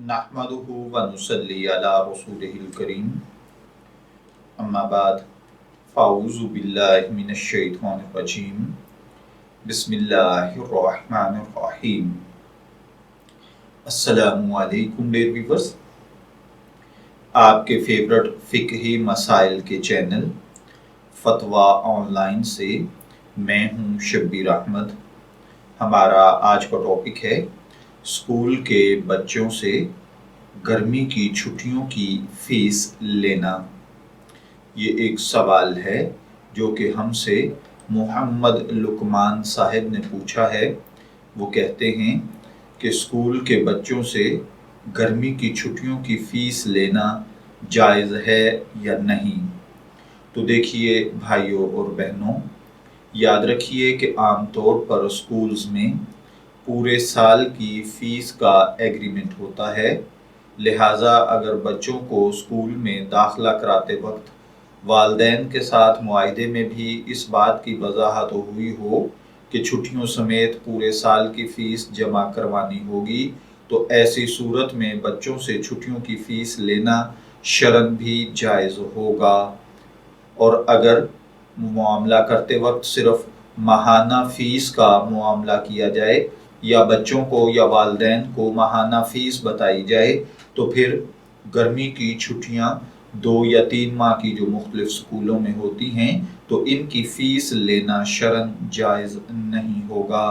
नहमदुहु व नुसल्ली अला रसूलिहिल करीम अम्मा बाद फ़ाऊज़ु बिल्लाहि मिनश शैतानिर रजीम बिस्मिल्लाहिर रहमानिर रहीम। अस्सलामु अलैकुम डियर व्यूअर्स, आपके फेवरेट फ़िक़ही मसाइल के चैनल फतवा ऑनलाइन से मैं हूँ शब्बीर अहमद। हमारा आज का टॉपिक है स्कूल के बच्चों से गर्मी की छुट्टियों की फ़ीस लेना। ये एक सवाल है जो कि हमसे मोहम्मद लुकमान साहब ने पूछा है। वो कहते हैं कि स्कूल के बच्चों से गर्मी की छुट्टियों की फ़ीस लेना जायज़ है या नहीं। तो देखिए भाइयों और बहनों, याद रखिए कि आम तौर पर स्कूल्स में पूरे साल की फ़ीस का एग्रीमेंट होता है। लिहाजा अगर बच्चों को स्कूल में दाखिला कराते वक्त वालिदैन के साथ मुआहदे में भी इस बात की वजाहत हुई हो कि छुट्टियों समेत पूरे साल की फ़ीस जमा करवानी होगी, तो ऐसी सूरत में बच्चों से छुट्टियों की फ़ीस लेना शरन भी जायज़ होगा। और अगर मुआमला करते वक्त सिर्फ माहाना फ़ीस का मुआमला किया जाए या बच्चों को या वालिदैन को माहाना फ़ीस बताई जाए, तो फिर गर्मी की छुट्टियां 2 या 3 माह की जो मुख्तलिफ स्कूलों में होती हैं, तो इनकी फ़ीस लेना शरन जायज़ नहीं होगा।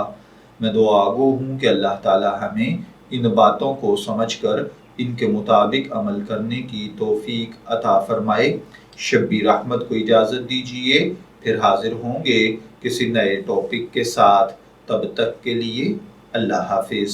मैं दुआगो हूँ कि अल्लाह ताला हमें इन बातों को समझकर इनके मुताबिक अमल करने की तौफीक अता फरमाए। शब्बीर अहमद को इजाज़त दीजिए, फिर हाजिर होंगे किसी नए टॉपिक के साथ। तब तक के लिए अल्लाह हाफिज़।